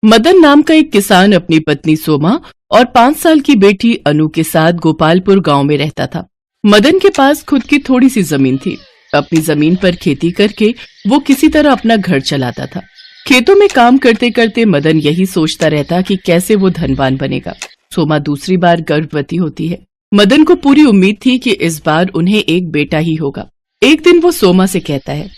मदन नाम का एक किसान अपनी पत्नी सोमा और 5 साल की बेटी अनु के साथ गोपालपुर गांव में रहता था। मदन के पास खुद की थोड़ी सी जमीन थी। अपनी जमीन पर खेती करके वो किसी तरह अपना घर चलाता था। खेतों में काम करते करते मदन यही सोचता रहता कि कैसे वो धनवान बनेगा। सोमा दूसरी बार गर्भवती होती है। मदन को पूरी उम्मीद थी कि इस बार उन्हें एक बेटा ही होगा। एक दिन वो सोमा से कहता है,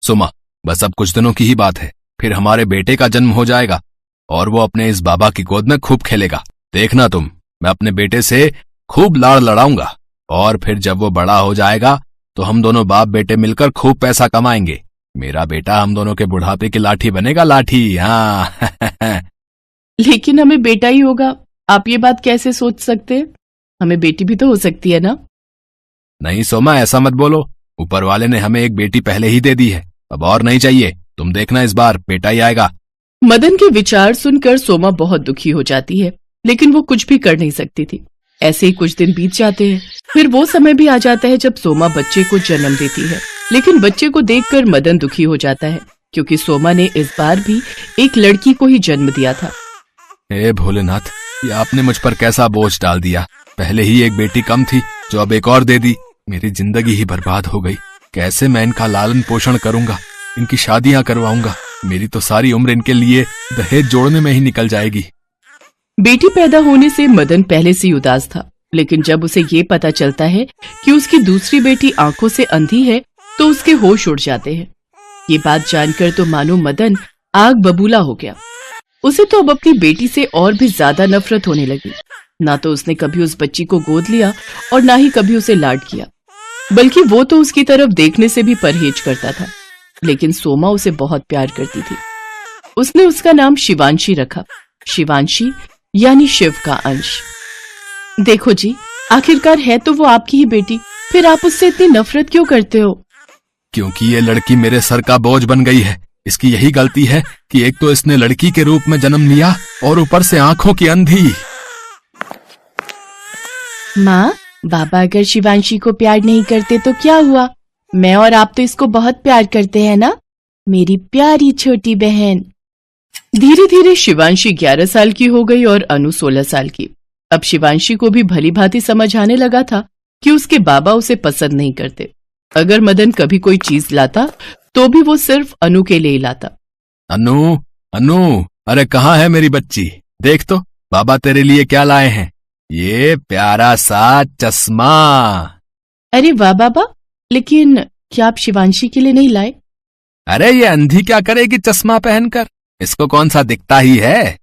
सोमा, बस अब कुछ दिनों की ही बात है, फिर हमारे बेटे का जन्म हो जाएगा और वो अपने इस बाबा की गोद में खूब खेलेगा। देखना तुम, मैं अपने बेटे से खूब लाड़ लड़ाऊंगा और फिर जब वो बड़ा हो जाएगा तो हम दोनों बाप बेटे मिलकर खूब पैसा कमाएंगे। मेरा बेटा हम दोनों के बुढ़ापे की लाठी बनेगा, लाठी। हाँ। लेकिन हमें बेटा ही होगा, आप ये बात कैसे सोच सकते हैं? हमें बेटी भी तो हो सकती है ना? नहीं सोमा, ऐसा मत बोलो। ऊपर वाले ने हमें एक बेटी पहले ही दे दी है, अब और नहीं चाहिए। तुम देखना, इस बार बेटा ही आएगा। मदन के विचार सुनकर सोमा बहुत दुखी हो जाती है, लेकिन वो कुछ भी कर नहीं सकती थी। ऐसे ही कुछ दिन बीत जाते हैं। फिर वो समय भी आ जाता है जब सोमा बच्चे को जन्म देती है। लेकिन बच्चे को देखकर मदन दुखी हो जाता है, क्योंकि सोमा ने इस बार भी एक लड़की को ही जन्म दिया था। हे भोलेनाथ, ये आपने मुझ पर कैसा बोझ डाल दिया। पहले ही एक बेटी कम थी, जो अब एक और दे दी। मेरी जिंदगी ही बर्बाद हो गई। कैसे मैं इनका लालन पोषण करूंगा, इनकी शादियां करवाऊंगा। मेरी तो सारी उम्र इनके लिए दहेज जोड़ने में ही निकल जाएगी। बेटी पैदा होने से मदन पहले से ही उदास था, लेकिन जब उसे ये पता चलता है कि उसकी दूसरी बेटी आंखों से अंधी है तो उसके होश उड़ जाते हैं। ये बात जानकर तो मानो मदन आग बबूला हो गया। उसे तो अब अपनी बेटी से और भी ज्यादा नफरत होने लगी। ना तो उसने कभी उस बच्ची को गोद लिया और ना ही कभी उसे लाड किया, बल्कि वो तो उसकी तरफ देखने से भी परहेज करता था। लेकिन सोमा उसे बहुत प्यार करती थी। उसने उसका नाम शिवांशी रखा। शिवांशी यानी शिव का अंश। देखो जी, आखिरकार है तो वो आपकी ही बेटी, फिर आप उससे इतनी नफरत क्यों करते हो? क्योंकि ये लड़की मेरे सर का बोझ बन गई है। इसकी यही गलती है कि एक तो इसने लड़की के रूप में जन्म लिया और ऊपर से आंखों की अंधी। माँ, बाबा अगर शिवांशी को प्यार नहीं करते तो क्या हुआ? मैं और आप तो इसको बहुत प्यार करते हैं ना, मेरी प्यारी छोटी बहन। धीरे धीरे शिवांशी 11 साल की हो गई और अनु 16 साल की। अब शिवांशी को भी भली भांति समझ आने लगा था कि उसके बाबा उसे पसंद नहीं करते। अगर मदन कभी कोई चीज लाता तो भी वो सिर्फ अनु के लिए लाता। अनु, अनु, अरे कहाँ है मेरी बच्ची? देख तो, बाबा तेरे लिए क्या लाए हैं। ये प्यारा सा चश्मा। अरे वाह बाबा, लेकिन क्या आप शिवांशी के लिए नहीं लाए? अरे ये अंधी क्या करेगी चश्मा पहनकर? इसको कौन सा दिखता ही है।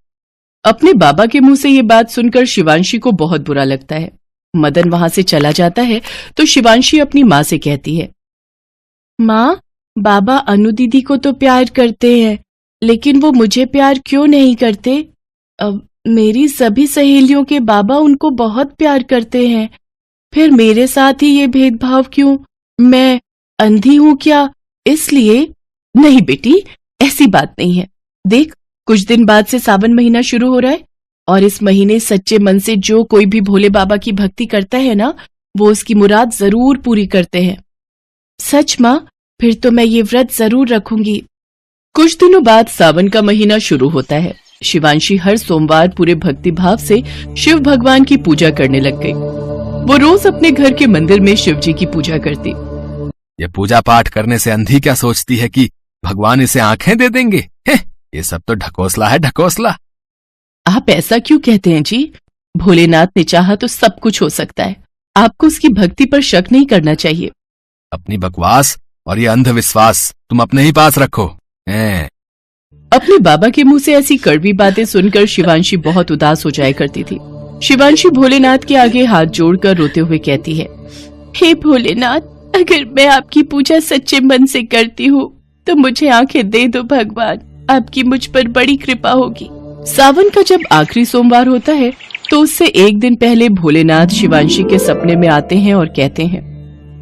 अपने बाबा के मुंह से ये बात सुनकर शिवांशी को बहुत बुरा लगता है। मदन वहां से चला जाता है तो शिवांशी अपनी माँ से कहती है, माँ, बाबा अनु दीदी को तो प्यार करते हैं, लेकिन वो मुझे प्यार क्यों नहीं करते? अब मेरी सभी सहेलियों के बाबा उनको बहुत प्यार करते हैं, फिर मेरे साथ ही ये भेदभाव क्यों? मैं अंधी हूं क्या इसलिए? नहीं बेटी, ऐसी बात नहीं है। देख, कुछ दिन बाद से सावन महीना शुरू हो रहा है और इस महीने सच्चे मन से जो कोई भी भोले बाबा की भक्ति करता है ना, वो उसकी मुराद जरूर पूरी करते हैं। सच माँ, फिर तो मैं ये व्रत जरूर रखूंगी। कुछ दिनों बाद सावन का महीना शुरू होता है। शिवांशी हर सोमवार पूरे भक्ति भाव से शिव भगवान की पूजा करने लग गई। वो रोज अपने घर के मंदिर में शिव जी की पूजा करती। ये पूजा पाठ करने से अंधी क्या सोचती है कि भगवान इसे आंखें दे देंगे? ये सब तो ढकोसला है, ढकोसला। आप ऐसा क्यों कहते हैं जी? भोलेनाथ ने चाहा तो सब कुछ हो सकता है। आपको उसकी भक्ति पर शक नहीं करना चाहिए। अपनी बकवास और ये अंधविश्वास तुम अपने ही पास रखो। अपने बाबा के मुंह से ऐसी कड़वी बातें सुनकर शिवांशी बहुत उदास हो जाया करती थी। शिवांशी भोलेनाथ के आगे हाथ जोड़कर रोते हुए कहती है, हे भोलेनाथ, अगर मैं आपकी पूजा सच्चे मन से करती हूँ तो मुझे आंखें दे दो भगवान, आपकी मुझ पर बड़ी कृपा होगी। सावन का जब आखिरी सोमवार होता है तो उससे एक दिन पहले भोलेनाथ शिवांशी के सपने में आते हैं और कहते हैं,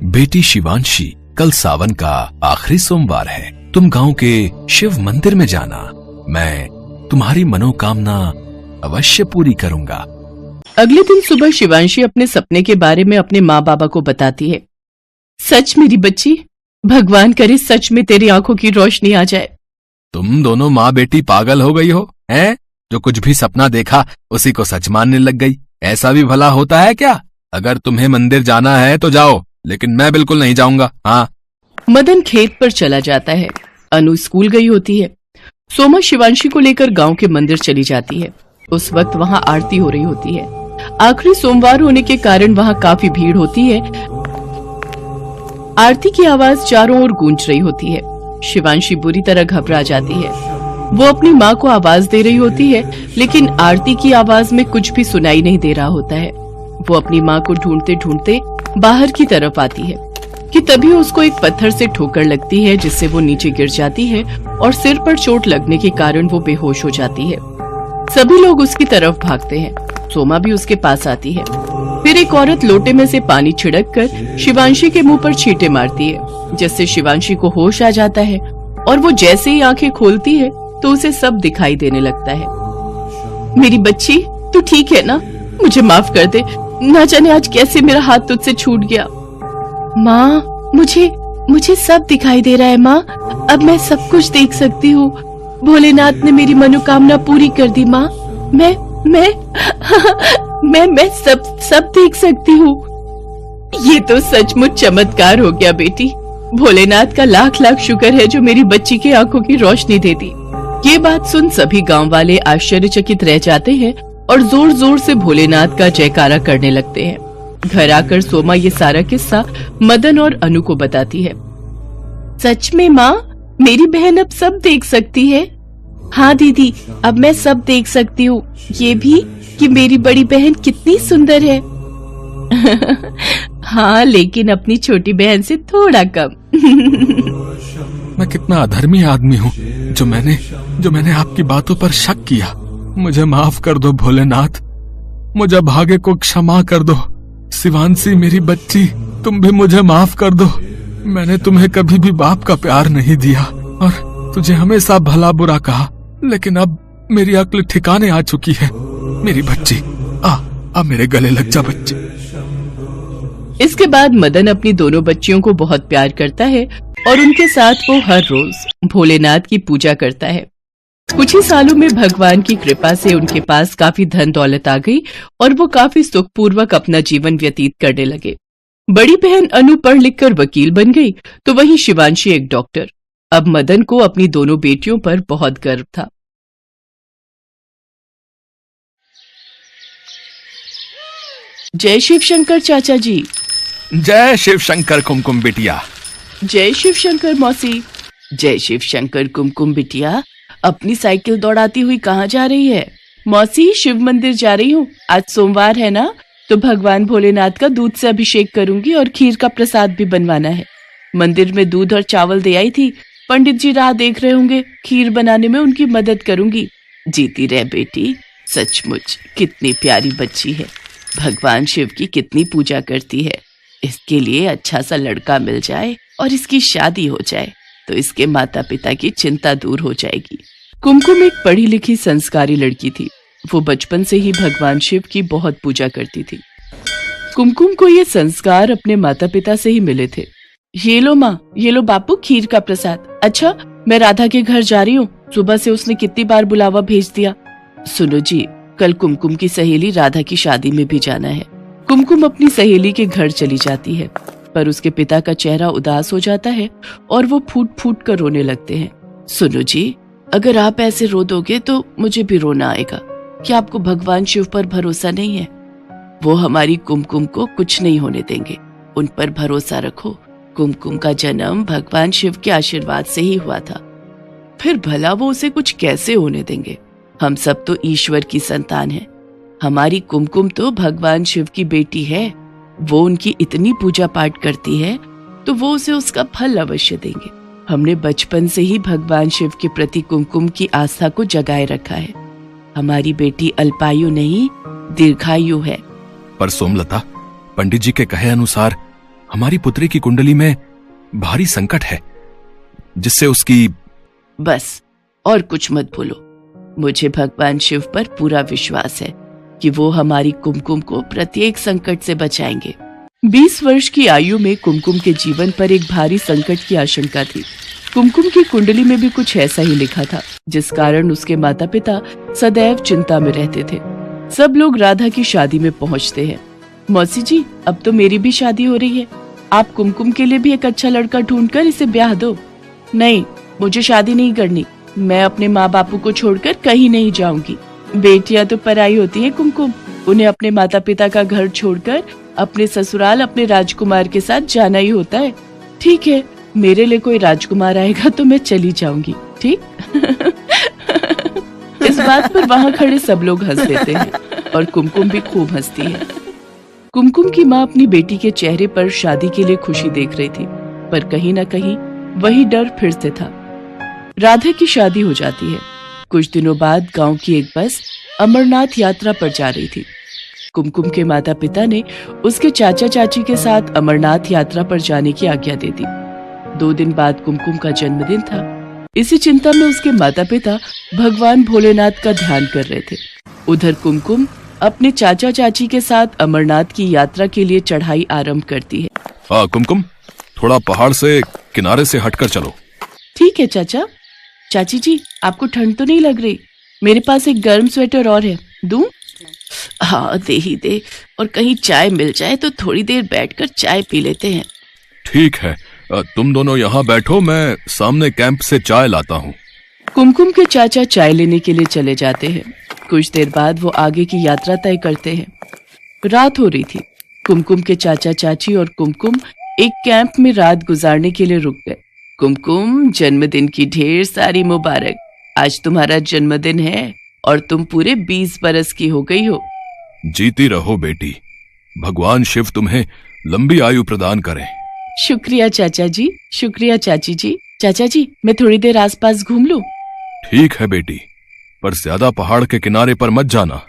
बेटी शिवांशी, कल सावन का आखिरी सोमवार है। तुम गांव के शिव मंदिर में जाना। मैं तुम्हारी मनोकामना अवश्य पूरी करूंगा। अगले दिन सुबह शिवांशी अपने सपने के बारे में अपने माँ बाबा को बताती है। सच मेरी बच्ची, भगवान करे सच में तेरी आंखों की रोशनी आ जाए। तुम दोनों माँ बेटी पागल हो गई हो। हैं? जो कुछ भी सपना देखा उसी को सच मानने लग गई। ऐसा भी भला होता है क्या? अगर तुम्हें मंदिर जाना है तो जाओ, लेकिन मैं बिल्कुल नहीं जाऊंगा। हाँ। मदन खेत पर चला जाता है। अनु स्कूल गई होती है। सोमा शिवांशी को लेकर गांव के मंदिर चली जाती है। उस वक्त वहां आरती हो रही होती है। आखिरी सोमवार होने के कारण वहां काफी भीड़ होती है। आरती की आवाज चारों ओर गूंज रही होती है। शिवांशी बुरी तरह घबरा जाती है। वो अपनी माँ को आवाज दे रही होती है, लेकिन आरती की आवाज में कुछ भी सुनाई नहीं दे रहा होता है। वो अपनी माँ को ढूंढते ढूंढते बाहर की तरफ आती है कि तभी उसको एक पत्थर से ठोकर लगती है, जिससे वो नीचे गिर जाती है और सिर पर चोट लगने के कारण वो बेहोश हो जाती है। सभी लोग उसकी तरफ भागते हैं। सोमा भी उसके पास आती है। फिर एक औरत लोटे में से पानी छिड़क कर शिवांशी के मुंह पर छींटे मारती है, जिससे शिवांशी को होश आ जाता है और वो जैसे ही आंखें खोलती है तो उसे सब दिखाई देने लगता है। मेरी बच्ची, तू ठीक है ना? मुझे माफ कर दे। ना जाने आज कैसे मेरा हाथ तुझसे छूट गया। माँ, मुझे सब दिखाई दे रहा है माँ। अब मैं सब कुछ देख सकती हूँ। भोलेनाथ ने मेरी मनोकामना पूरी कर दी माँ। मैं सब देख सकती हूँ। ये तो सचमुच चमत्कार हो गया बेटी। भोलेनाथ का लाख लाख शुक्र है जो मेरी बच्ची की आंखों की रोशनी दे दी। ये बात सुन सभी गांव वाले आश्चर्यचकित रह जाते हैं और जोर जोर से भोलेनाथ का जयकारा करने लगते हैं। घर आकर सोमा ये सारा किस्सा मदन और अनु को बताती है। सच में माँ, मेरी बहन अब सब देख सकती है? हाँ दीदी, अब मैं सब देख सकती हूँ। ये भी कि मेरी बड़ी बहन कितनी सुंदर है। हाँ, लेकिन अपनी छोटी बहन से थोड़ा कम। मैं कितना अधर्मी आदमी हूँ जो मैंने आपकी बातों पर शक किया। मुझे माफ कर दो भोलेनाथ, मुझे भाग्य को क्षमा कर दो। शिवांशी मेरी बच्ची, तुम भी मुझे माफ कर दो। मैंने तुम्हें कभी भी बाप का प्यार नहीं दिया और तुझे हमेशा भला बुरा कहा, लेकिन अब मेरी अक्ल ठिकाने आ चुकी है। मेरी बच्ची, आ मेरे गले लग जा बच्ची। इसके बाद मदन अपनी दोनों बच्चियों को बहुत प्यार करता है और उनके साथ वो हर रोज भोलेनाथ की पूजा करता है। कुछ ही सालों में भगवान की कृपा से उनके पास काफी धन दौलत आ गई और वो काफी सुखपूर्वक अपना जीवन व्यतीत करने लगे। बड़ी बहन अनु पढ़ लिखकर वकील बन गई, तो वहीं शिवांशी एक डॉक्टर। अब मदन को अपनी दोनों बेटियों पर बहुत गर्व था। जय शिव शंकर चाचा जी। जय शिव शंकर कुमकुम बिटिया। जय शिव शंकर मौसी। जय शिव शंकर कुमकुम बिटिया, अपनी साइकिल दौड़ाती हुई कहाँ जा रही है? मौसी, शिव मंदिर जा रही हूँ। आज सोमवार है ना, तो भगवान भोलेनाथ का दूध से अभिषेक करूंगी और खीर का प्रसाद भी बनवाना है। मंदिर में दूध और चावल दे आई थी। पंडित जी राह देख रहे होंगे, खीर बनाने में उनकी मदद करूंगी। जीती रह बेटी, सचमुच कितनी प्यारी बच्ची है। भगवान शिव की कितनी पूजा करती है। इसके लिए अच्छा सा लड़का मिल जाए और इसकी शादी हो जाए तो इसके माता पिता की चिंता दूर हो जाएगी। कुमकुम एक पढ़ी लिखी संस्कारी लड़की थी। वो बचपन से ही भगवान शिव की बहुत पूजा करती थी। कुमकुम को ये संस्कार अपने माता पिता से ही मिले थे। ये लो माँ, ये लो बापू खीर का प्रसाद। अच्छा, मैं राधा के घर जा रही हूँ। सुबह से उसने कितनी बार बुलावा भेज दिया। सुनो जी, कल कुमकुम की सहेली राधा की शादी में भी जाना है। कुमकुम अपनी सहेली के घर चली जाती है, पर उसके पिता का चेहरा उदास हो जाता है और वो फूट फूट कर रोने लगते हैं। सुनो जी, अगर आप ऐसे रो दोगे तो मुझे भी रोना आएगा। क्या आपको भगवान शिव पर भरोसा नहीं है? वो हमारी कुमकुम को कुछ नहीं होने देंगे। उन पर भरोसा रखो। कुमकुम का जन्म भगवान शिव के आशीर्वाद से ही हुआ था। फिर भला वो उसे कुछ कैसे होने देंगे? हम सब तो ईश्वर की संतान हैं। हमारी कुमकुम तो भगवान शिव की बेटी है। वो उनकी इतनी पूजा पाठ करती है तो वो उसे उसका फल अवश्य देंगे। हमने बचपन से ही भगवान शिव के प्रति कुमकुम की आस्था को जगाए रखा है। हमारी बेटी अल्पायु नहीं, दीर्घायु है। पर सोमलता, पंडित जी के कहे अनुसार हमारी पुत्री की कुंडली में भारी संकट है, जिससे उसकी... बस और कुछ मत बोलो। मुझे भगवान शिव पर पूरा विश्वास है कि वो हमारी कुमकुम को प्रत्येक संकट से बचाएंगे। 20 वर्ष की आयु में कुमकुम के जीवन पर एक भारी संकट की आशंका थी। कुमकुम की कुंडली में भी कुछ ऐसा ही लिखा था, जिस कारण उसके माता पिता सदैव चिंता में रहते थे। सब लोग राधा की शादी में पहुंचते हैं। मौसी जी, अब तो मेरी भी शादी हो रही है, आप कुमकुम के लिए भी एक अच्छा लड़का ढूंढकर इसे ब्याह दो। नहीं, मुझे शादी नहीं करनी, मैं अपने माँ बापू को छोड़कर कहीं नहीं जाऊंगी। बेटियां तो पराई होती है कुमकुम, उन्हें अपने माता पिता का घर छोड़कर अपने ससुराल अपने राजकुमार के साथ जाना ही होता है। ठीक है, मेरे लिए कोई राजकुमार आएगा तो मैं चली जाऊंगी, ठीक? इस बात पर वहाँ खड़े सब लोग हंस देते हैं और कुमकुम भी खूब हंसती है। कुमकुम की माँ अपनी बेटी के चेहरे पर शादी के लिए खुशी देख रही थी, पर कहीं न कहीं वही डर फिर से था। राधा की शादी हो जाती है। कुछ दिनों बाद गांव की एक बस अमरनाथ यात्रा पर जा रही थी। कुमकुम के माता पिता ने उसके चाचा चाची के साथ अमरनाथ यात्रा पर जाने की आज्ञा दे दी। 2 दिन बाद कुमकुम का जन्मदिन था। इसी चिंता में उसके माता पिता भगवान भोलेनाथ का ध्यान कर रहे थे। उधर कुमकुम अपने चाचा चाची के साथ अमरनाथ की यात्रा के लिए चढ़ाई आरंभ करती है। हाँ कुमकुम, थोड़ा पहाड़ से किनारे से हटकर चलो। ठीक है चाचा। चाची जी, आपको ठंड तो नहीं लग रही? मेरे पास एक गर्म स्वेटर और है, दूं? हाँ दे ही दे, और कहीं चाय मिल जाए तो थोड़ी देर बैठकर चाय पी लेते हैं। ठीक है, तुम दोनों यहाँ बैठो, मैं सामने कैंप से चाय लाता हूँ। कुमकुम के चाचा चाय लेने के लिए चले जाते हैं। कुछ देर बाद वो आगे की यात्रा तय करते हैं। रात हो रही थी। कुमकुम के चाचा चाची और कुमकुम एक कैंप में रात गुजारने के लिए रुक गए। कुमकुम, जन्मदिन की ढेर सारी मुबारक। आज तुम्हारा जन्मदिन है और तुम पूरे 20 बरस की हो गई हो। जीती रहो बेटी, भगवान शिव तुम्हें लंबी आयु प्रदान करें। शुक्रिया चाचा जी, शुक्रिया चाची जी। चाचा जी, मैं थोड़ी देर आसपास घूम लूं? ठीक है बेटी, पर ज्यादा पहाड़ के किनारे पर मत जाना।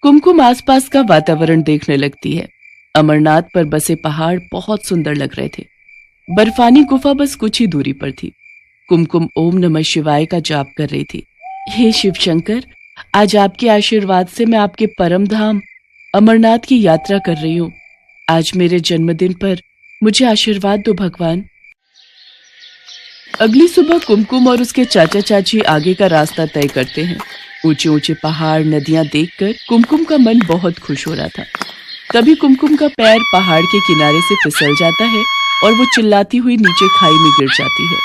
कुमकुम आसपास का वातावरण देखने लगती है। अमरनाथ पर बसे पहाड़ बहुत सुंदर लग रहे थे। बर्फानी गुफा बस कुछ ही दूरी पर थी। कुमकुम ओम नमः शिवाय का जाप कर रही थी। हे शिव शंकर, आज आपके आशीर्वाद से मैं आपके परम धाम अमरनाथ की यात्रा कर रही हूँ। आज मेरे जन्मदिन पर मुझे आशीर्वाद दो भगवान। अगली सुबह कुमकुम और उसके चाचा चाची आगे का रास्ता तय करते हैं। ऊंचे ऊंचे पहाड़, नदियां देखकर कुमकुम का मन बहुत खुश हो रहा था। तभी कुमकुम का पैर पहाड़ के किनारे से फिसल जाता है और वो चिल्लाती हुई नीचे खाई में गिर जाती है।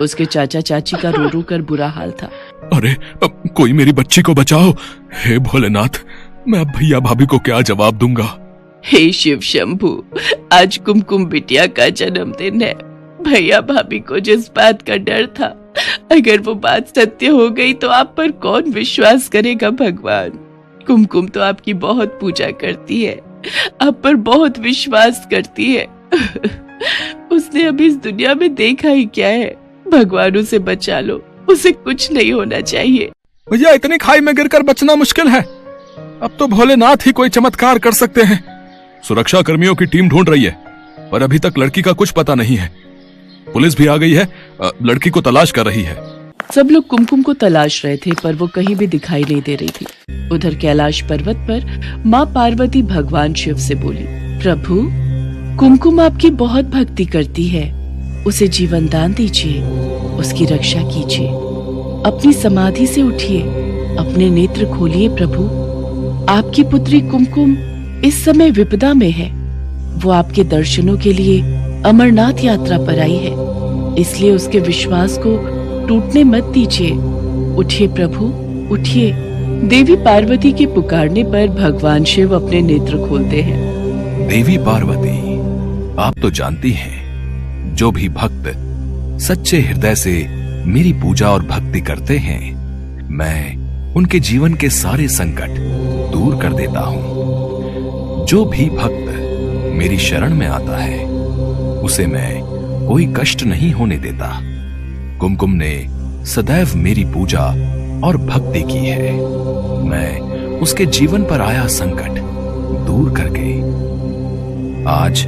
उसके चाचा चाची का रो रो कर बुरा हाल था। अरे, अब कोई मेरी बच्ची को बचाओ। हे भोलेनाथ, मैं अब भैया भाभी को क्या जवाब दूंगा। हे शिव शंभू, आज कुमकुम बिटिया का जन्मदिन है। भैया भाभी को जिस बात का डर था, अगर वो बात सत्य हो गई तो आप पर कौन विश्वास करेगा भगवान। कुमकुम तो आपकी बहुत पूजा करती है, आप पर बहुत विश्वास करती है। उसने अभी इस दुनिया में देखा ही क्या है। भगवान उसे बचा लो, उसे कुछ नहीं होना चाहिए। भैया, इतनी खाई में गिरकर बचना मुश्किल है। अब तो भोलेनाथ ही कोई चमत्कार कर सकते हैं। सुरक्षा कर्मियों की टीम ढूंढ रही है, पर अभी तक लड़की का कुछ पता नहीं है। पुलिस भी आ गई है, लड़की को तलाश कर रही है। सब लोग कुमकुम को तलाश रहे थे, पर वो कहीं भी दिखाई नहीं दे रही थी। उधर कैलाश पर्वत पर माँ पार्वती भगवान शिव से बोली, प्रभु, कुमकुम आपकी बहुत भक्ति करती है, उसे जीवन दान दीजिए, उसकी रक्षा कीजिए। अपनी समाधि से उठिए, अपने नेत्र खोलिए प्रभु। आपकी पुत्री कुमकुम इस समय विपदा में है। वो आपके दर्शनों के लिए अमरनाथ यात्रा पर आई है, इसलिए उसके विश्वास को टूटने मत दीजिए। उठिए प्रभु, उठिए। देवी पार्वती के पुकारने पर भगवान शिव अपने नेत्र खोलते हैं। देवी पार्वती, आप तो जानती हैं, जो भी भक्त सच्चे हृदय से मेरी पूजा और भक्ति करते हैं, मैं उनके जीवन के सारे संकट दूर कर देता हूँ। जो भी भक्त मेरी शरण में आता है, उसे मैं कोई कष्ट नहीं होने देता। कुमकुम ने सदैव मेरी पूजा और भक्ति की है। मैं उसके जीवन पर आया संकट दूर करके आज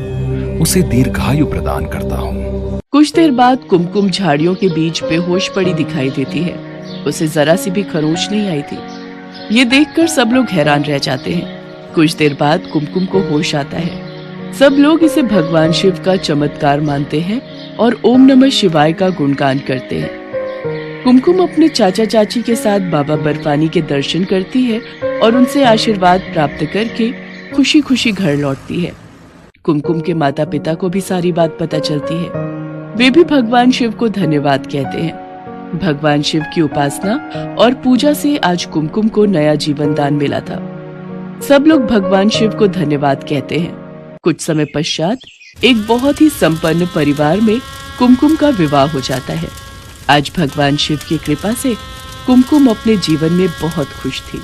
उसे दीर्घायु प्रदान करता हूँ। कुछ देर बाद कुमकुम झाड़ियों के बीच बेहोश पड़ी दिखाई देती है। उसे जरा सी भी खरोंच नहीं आई थी। ये देखकर सब लोग हैरान रह जाते हैं। कुछ देर बाद कुमकुम को होश आता है। सब लोग इसे भगवान शिव का चमत्कार मानते हैं और ओम नमः शिवाय का गुणगान करते हैं। कुमकुम अपने चाचा चाची के साथ बाबा बर्फानी के दर्शन करती है और उनसे आशीर्वाद प्राप्त करके खुशी खुशी घर लौटती है। कुमकुम के माता पिता को भी सारी बात पता चलती है। वे भी भगवान शिव को धन्यवाद कहते हैं। भगवान शिव की उपासना और पूजा से आज कुमकुम को नया जीवन दान मिला था। सब लोग भगवान शिव को धन्यवाद कहते हैं। कुछ समय पश्चात एक बहुत ही संपन्न परिवार में कुमकुम का विवाह हो जाता है। आज भगवान शिव की कृपा से कुमकुम अपने जीवन में बहुत खुश थी।